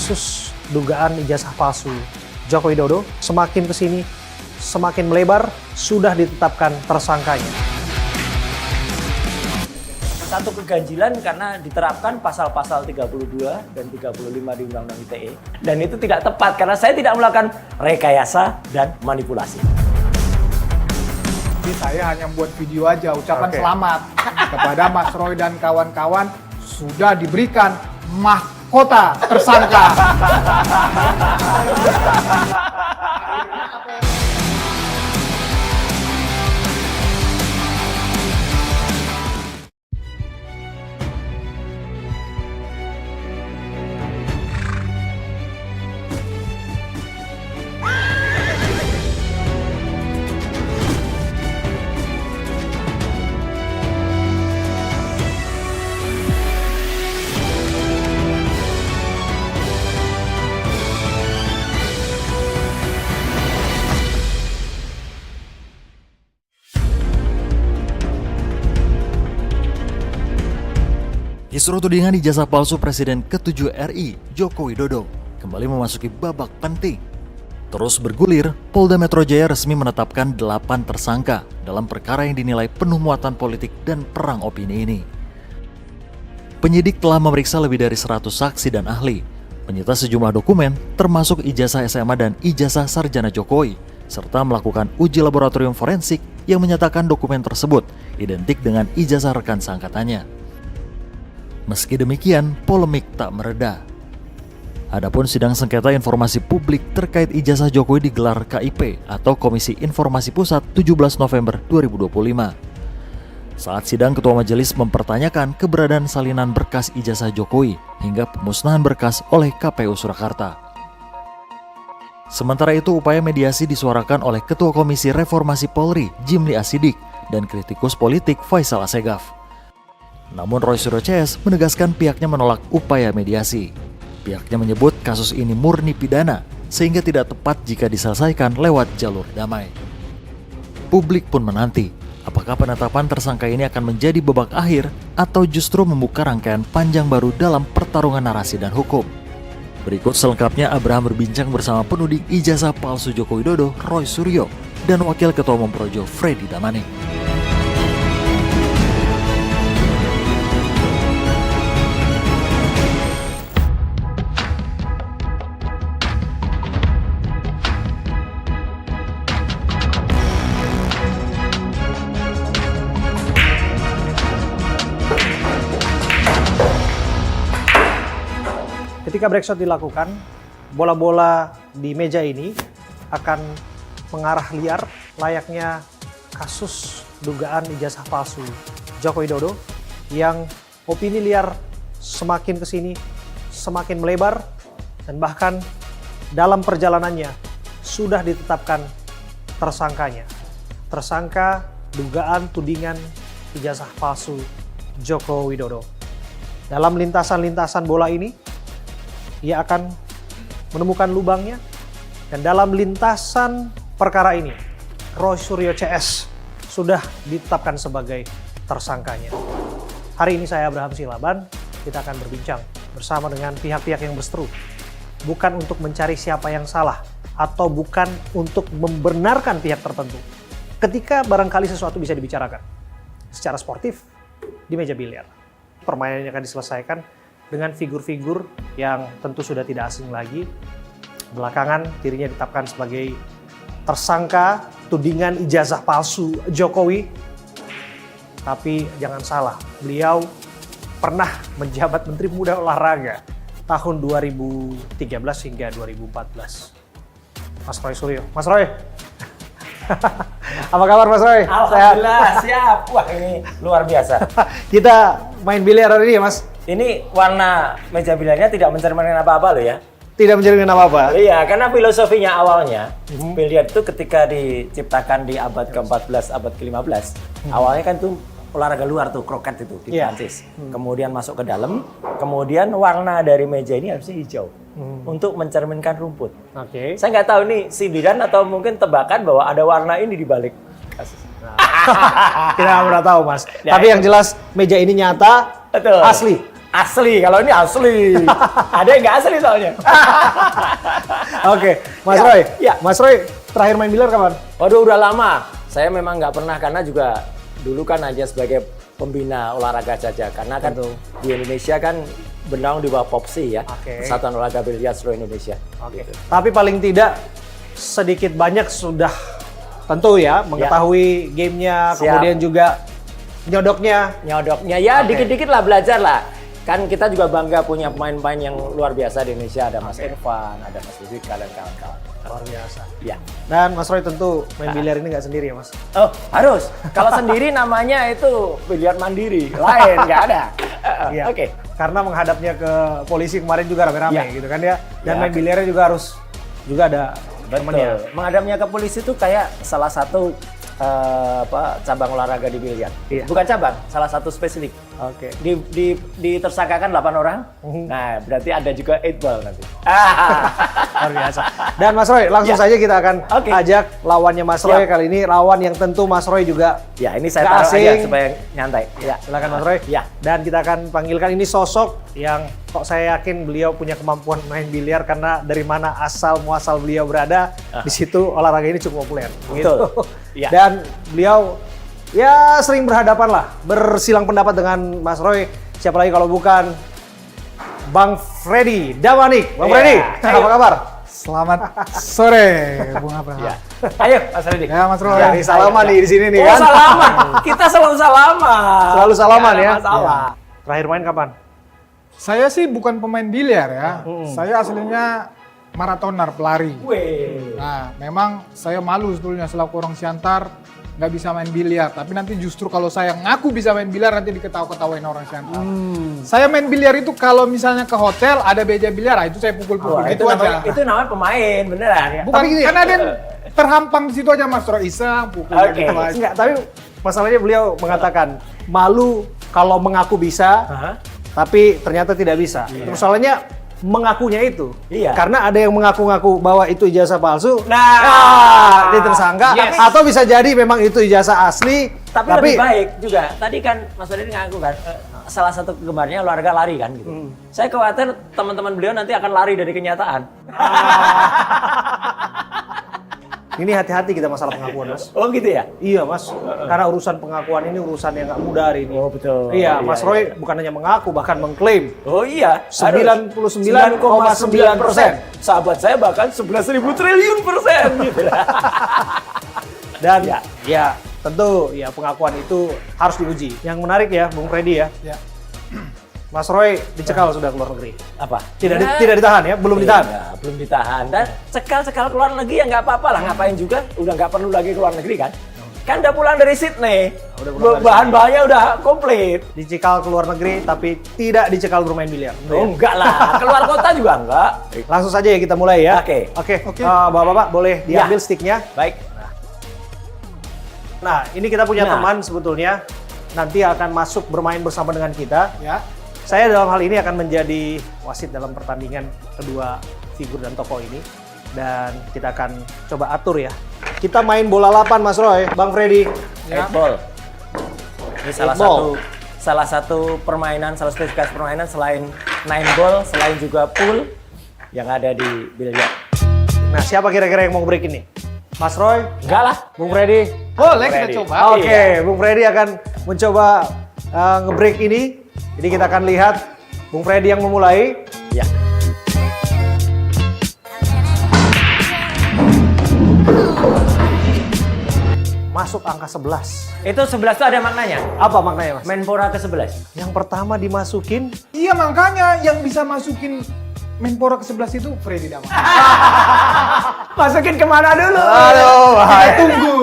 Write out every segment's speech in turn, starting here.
kasus dugaan ijazah palsu Joko Widodo semakin kesini semakin melebar, sudah ditetapkan tersangkanya. Satu keganjilan karena diterapkan pasal-pasal 32 dan 35 di Undang-Undang ITE. Dan itu tidak tepat karena saya tidak melakukan rekayasa dan manipulasi. Jadi saya hanya buat video aja, ucapan selamat kepada Mas Roy dan kawan-kawan sudah diberikan mahkota tersangka. Kisru tudingan ijazah palsu Presiden ke-7 RI, Joko Widodo, kembali memasuki babak penting. Terus bergulir, Polda Metro Jaya resmi menetapkan 8 tersangka dalam perkara yang dinilai penuh muatan politik dan perang opini ini. Penyidik telah memeriksa lebih dari 100 saksi dan ahli, menyita sejumlah dokumen termasuk ijazah SMA dan ijazah sarjana Jokowi, serta melakukan uji laboratorium forensik yang menyatakan dokumen tersebut identik dengan ijazah rekan seangkatannya. Meski demikian, polemik tak mereda. Adapun sidang sengketa informasi publik terkait ijazah Jokowi digelar KIP atau Komisi Informasi Pusat 17 November 2025. Saat sidang, Ketua Majelis mempertanyakan keberadaan salinan berkas ijazah Jokowi hingga pemusnahan berkas oleh KPU Surakarta. Sementara itu, upaya mediasi disuarakan oleh Ketua Komisi Reformasi Polri, Jimli Asidik, dan kritikus politik Faisal Assegaf. Namun Roy Suryo CS menegaskan pihaknya menolak upaya mediasi. Pihaknya menyebut kasus ini murni pidana sehingga tidak tepat jika diselesaikan lewat jalur damai. Publik pun menanti apakah penetapan tersangka ini akan menjadi babak akhir atau justru membuka rangkaian panjang baru dalam pertarungan narasi dan hukum. Berikut selengkapnya Abraham berbincang bersama penuding ijazah palsu Joko Widodo, Roy Suryo, dan Wakil Ketua Umum Projo, Freddy Damani. Ketika breakshot dilakukan, bola-bola di meja ini akan mengarah liar layaknya kasus dugaan ijazah palsu Joko Widodo yang opini liar semakin kesini semakin melebar dan bahkan dalam perjalanannya sudah ditetapkan tersangkanya. Tersangka dugaan tudingan ijazah palsu Joko Widodo. Dalam lintasan-lintasan bola ini, ia akan menemukan lubangnya dan dalam lintasan perkara ini Roy Suryo CS sudah ditetapkan sebagai tersangkanya. Hari ini saya Abraham Silaban, kita akan berbincang bersama dengan pihak-pihak yang berseteru, bukan untuk mencari siapa yang salah atau bukan untuk membenarkan pihak tertentu. Ketika barangkali sesuatu bisa dibicarakan secara sportif di meja biliar, permainan ini akan diselesaikan dengan figur-figur yang tentu sudah tidak asing lagi. Belakangan dirinya ditetapkan sebagai tersangka tudingan ijazah palsu Jokowi. Tapi jangan salah, beliau pernah menjabat Menteri Pemuda Olahraga tahun 2013 hingga 2014. Mas Roy Suryo. Mas Roy, apa kabar Mas Roy? Alhamdulillah, siap. Wah, ini luar biasa. Kita main biliar hari ini ya Mas? Ini warna meja biliarnya tidak mencerminkan apa-apa loh ya. Tidak mencerminkan apa-apa? Iya, karena filosofinya awalnya, biliar itu ketika diciptakan di abad ke-14, abad ke-15, awalnya kan tuh olahraga luar tuh, kroket itu di Prancis. Kemudian masuk ke dalam, kemudian warna dari meja ini harusnya hijau untuk mencerminkan rumput. Oke. Saya nggak tahu nih sindiran atau mungkin tebakan bahwa ada warna ini di balik kasus. Kita nggak pernah tahu Mas. Ya, Tapi yang jelas meja ini nyata, betul. asli. Asli, kalau ini asli. Ada yang nggak asli soalnya. Oke, Mas Ya, Roy. ya. Mas Roy terakhir main biliar kapan? Waduh, udah lama. Saya memang nggak pernah karena juga dulu kan aja sebagai pembina olahraga saja. Karena kan Betul. di Indonesia kan bernaung di bawah POPSI ya, Oke. Persatuan Olahraga Biliar seluruh Indonesia. Oke. Gitu. Tapi paling tidak sedikit banyak sudah tentu ya mengetahui gamenya, Siap. kemudian juga nyodoknya. Nyodoknya ya Oke. dikit-dikit lah belajar lah. Kan kita juga bangga punya pemain-pemain yang luar biasa di Indonesia. Ada Mas Irfan, ada Mas Dika dan kawan-kawan. Luar biasa. Ya. Dan Mas Roy tentu main biliar ini nggak sendiri ya Mas? Oh, harus. Kalau sendiri namanya itu biliar mandiri. Lain, nggak ada. Iya. Oke. Karena menghadapnya ke polisi kemarin juga rame-rame Iya. gitu kan ya. Dan Ya. main biliarnya juga harus ada temennya. Betul. Menghadapnya ke polisi itu kayak salah satu cabang olahraga di biliar. Iya. Bukan cabang, salah satu spesifik. Oke. Ditersangkakan 8 orang. Nah, berarti ada juga 8 ball nanti. Luar biasa. Dan Mas Roy, langsung Ya. saja kita akan Oke. ajak lawannya Mas Roy Siap. kali ini. Lawan yang tentu Mas Roy juga Ya, ini saya nggak taruh aja asing. supaya nyantai. Ya. Silakan Mas Roy. Ya. Dan kita akan panggilkan ini sosok yang kok saya yakin beliau punya kemampuan main biliar karena dari mana asal muasal beliau berada, di situ olahraga ini cukup populer. Betul. Gitu. Ya. Dan beliau ya sering berhadapan lah, bersilang pendapat dengan Mas Roy. Siapa lagi kalau bukan Bang Freddy Damanik. Bang Ya. Freddy, Ayo. apa kabar? Selamat sore, Bung Abraham. Ya. Ayo, Mas Redi. Ya, Mas Roy. Ya, ini salaman nih di sini nih Oh, kan. salaman. Kita selalu salaman. Selalu salaman Nggak ada ya. Masalah. Terakhir main kapan? Saya sih bukan pemain biliar ya. Saya aslinya maratoner, pelari. Weh. Nah, memang saya malu sebetulnya selaku orang Siantar nggak bisa main biliar. Tapi nanti justru kalau saya ngaku bisa main biliar nanti diketawa-ketawain orang Siantar. Saya main biliar itu kalau misalnya ke hotel ada meja biliar, itu saya pukul-pukul Wah, gitu aja. itu namanya pemain, beneran ya. Bukan, Tapi gini, karena ada yang terhampang di situ aja Mas Roy iseng pukul Oke. gitu aja. Enggak, tapi masalahnya beliau mengatakan malu kalau mengaku bisa, Hah? tapi ternyata tidak bisa. Persoalannya mengakunya itu. Iya. Karena ada yang mengaku-ngaku bahwa itu ijazah palsu. Nah, dia tersangka. yes. Atau bisa jadi memang itu ijazah asli. Tapi lebih baik juga. Tadi kan Mas Redi ngaku kan, salah satu penggemarnya olahraga lari kan gitu. Saya khawatir teman-teman beliau nanti akan lari dari kenyataan. Ini hati-hati kita masalah pengakuan, Mas. Oh gitu ya? Iya, Mas. Karena urusan pengakuan ini urusan yang nggak mudah hari ini. Oh, betul. Iya, Iya, Mas iya. Roy bukan hanya mengaku, bahkan mengklaim. Oh iya, 99,9%. Sahabat saya bahkan 11.000 triliun persen gitu. Dan Ya. ya tentu ya pengakuan itu harus diuji. Yang menarik ya, Bung Freddy ya, Ya. Mas Roy dicekal sudah keluar negeri. Apa? Tidak ditahan ya, belum ditahan. Iya, belum ditahan. Dan cekal-cekal keluar negeri ya nggak apa-apa lah. Ngapain juga? Udah nggak perlu lagi keluar negeri kan? Kan udah pulang dari Sydney. Udah pulang dari Bahan-bahannya udah komplit. Dicekal keluar negeri tapi tidak dicekal bermain biliar. Oh enggak lah. Keluar kota juga enggak. Langsung saja ya kita mulai ya. Oke. Oke. Bapak-bapak boleh Ya. diambil sticknya. Baik. Nah, ini kita punya Nah. teman sebetulnya nanti akan masuk bermain bersama dengan kita. Ya. Saya dalam hal ini akan menjadi wasit dalam pertandingan kedua figur dan tokoh ini. Dan kita akan coba atur ya. Kita main bola lapan, Mas Roy, Bang Freddy. Ya. 8 ball. Ini Eight ball. salah satu permainan, salah spesifikasi permainan selain 9 ball, selain juga pool yang ada di biliar. Nah, siapa kira-kira yang mau break ini? Mas Roy, Enggak lah. Bung Freddy. Boleh kita Ready. coba. Oke, Iya. Bung Freddy akan mencoba nge-break ini. Jadi kita akan lihat Bung Freddy yang memulai. Ya. Masuk angka 11. Itu 11 itu ada maknanya. Apa maknanya, Mas? Menpora ke-11. Yang pertama dimasukin. Iya, makanya yang bisa masukin Menpora ke-11 itu Freddy Damanik. Masukin kemana dulu? Aduh, Kita tunggu.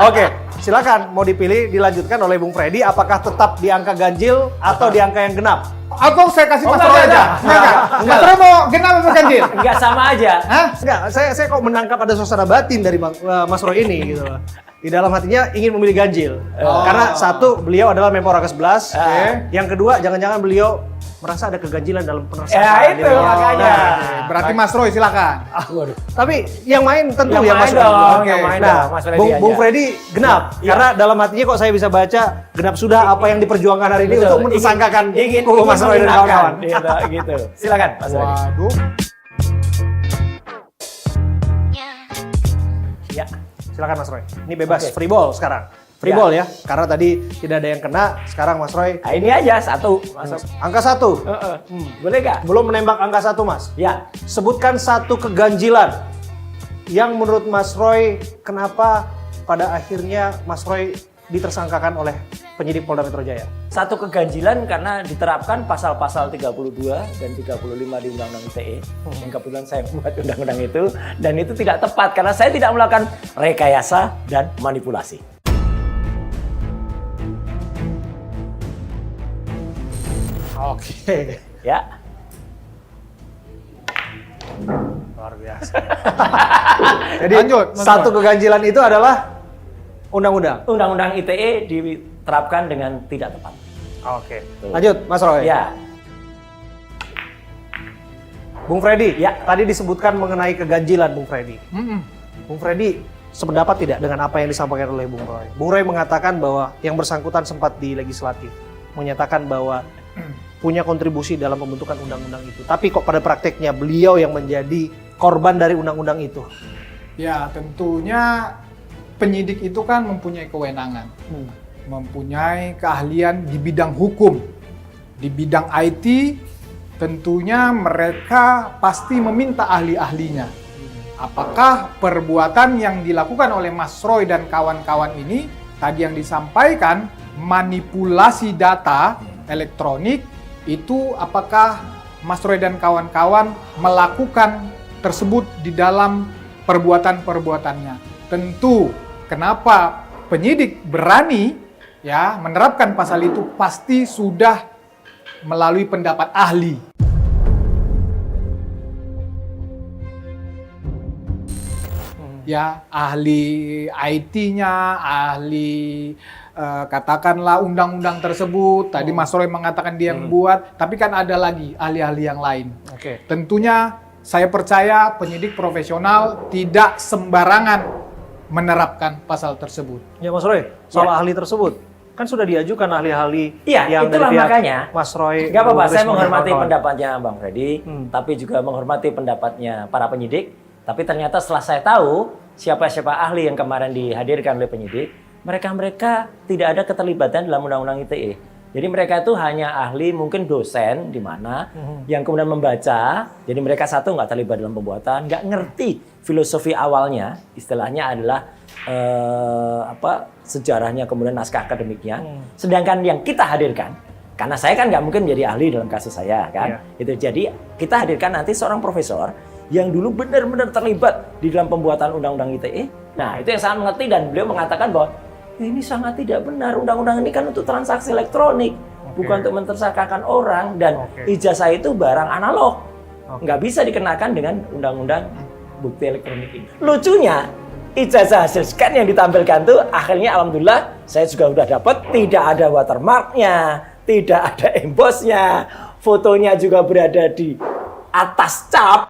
Oke, silakan mau dipilih dilanjutkan oleh Bung Freddy. Apakah tetap di angka ganjil atau di angka yang genap? Atau saya kasih Oh, Mas Roy enggak, aja. enggak. Mas Roy mau genap apa ganjil? Enggak sama aja. Hah? Enggak, saya kok menangkap ada suasana batin dari Mas Roy ini gitu loh. Di dalam hatinya ingin memilih ganjil. Karena satu, beliau adalah Menpora ke-11. Oke. Yang kedua, jangan-jangan beliau merasa ada keganjilan dalam Ya penersakan. itu makanya. Berarti Mas Roy silakan. Waduh. Tapi yang main tentu Yang ya main Mas dong, Roy. yang main Nah, dong, Mas Freddy aja. Bung Freddy genap. Iya. Karena dalam hatinya kok saya bisa baca genap sudah apa yang diperjuangkan hari ini Betul. untuk mentersangkakan ingin Mas Roy dan kawan-kawan. Gitu. Silakan Mas Freddy. Waduh. Ya. Silakan Mas Roy. Ini bebas Oke. free ball sekarang. Free Ya. ball ya. Karena tadi tidak ada yang kena, sekarang Mas Roy Nah, ini aja satu masuk. angka 1. Boleh nggak? Belum menembak angka 1, Mas. Ya. Sebutkan satu keganjilan yang menurut Mas Roy kenapa pada akhirnya Mas Roy ditersangkakan oleh penyidik Polda Metro Jaya. Satu keganjilan karena diterapkan pasal-pasal 32 dan 35 di Undang-Undang ITE. Yang kebetulan saya membuat undang-undang itu. Dan itu tidak tepat karena saya tidak melakukan rekayasa dan manipulasi. Oke. Ya. Luar biasa. Jadi Lanjut, Mas satu Roy. keganjilan itu adalah undang-undang. Undang-Undang ITE diterapkan dengan tidak tepat. Oke. Lanjut, Mas Roy. Ya. Bung Freddy, Ya. tadi disebutkan mengenai keganjilan Bung Freddy. Mm-mm. Bung Freddy sependapat tidak dengan apa yang disampaikan oleh Bung Roy? Bung Roy mengatakan bahwa yang bersangkutan sempat di legislatif menyatakan bahwa punya kontribusi dalam pembentukan undang-undang itu. Tapi kok pada prakteknya beliau yang menjadi korban dari undang-undang itu. Ya, tentunya penyidik itu kan mempunyai kewenangan, mempunyai keahlian di bidang hukum, di bidang IT. Tentunya mereka pasti meminta ahli-ahlinya. Apakah perbuatan yang dilakukan oleh Mas Roy dan kawan-kawan ini, tadi yang disampaikan, manipulasi data elektronik, itu apakah Mas Roy dan kawan-kawan melakukan tersebut di dalam perbuatan-perbuatannya? Tentu, kenapa penyidik berani ya menerapkan pasal itu pasti sudah melalui pendapat ahli. Ya, ahli IT-nya, ahli katakanlah undang-undang tersebut. Tadi Mas Roy mengatakan dia yang buat, tapi kan ada lagi ahli-ahli yang lain. Oke. Tentunya saya percaya penyidik profesional tidak sembarangan menerapkan pasal tersebut. Ya Mas Roy, soal ahli tersebut kan sudah diajukan ahli-ahli Iya, yang itulah dari pihak makanya. Mas Roy. Gak apa-apa, Bu saya Risma dan menghormati kawan-kawan. pendapatnya Bang Freddy, tapi juga menghormati pendapatnya para penyidik. Tapi ternyata setelah saya tahu siapa-siapa ahli yang kemarin dihadirkan oleh penyidik, mereka tidak ada keterlibatan dalam Undang-Undang ITE. Jadi mereka itu hanya ahli, mungkin dosen di mana yang kemudian membaca. Jadi mereka satu nggak terlibat dalam pembuatan, nggak ngerti filosofi awalnya, istilahnya adalah sejarahnya kemudian naskah akademiknya. Sedangkan yang kita hadirkan, karena saya kan nggak mungkin menjadi ahli dalam kasus saya kan, itu jadi kita hadirkan nanti seorang profesor yang dulu benar-benar terlibat di dalam pembuatan Undang-Undang ITE. Nah itu yang sangat mengerti dan beliau mengatakan bahwa ini sangat tidak benar. Undang-undang ini kan untuk transaksi elektronik, bukan untuk mentersangkakan orang. Dan ijazah itu barang analog, nggak bisa dikenakan dengan undang-undang bukti elektronik ini. Lucunya, ijazah hasil scan yang ditampilkan tuh akhirnya alhamdulillah saya juga udah dapat, tidak ada watermarknya, tidak ada embossnya, fotonya juga berada di atas cap.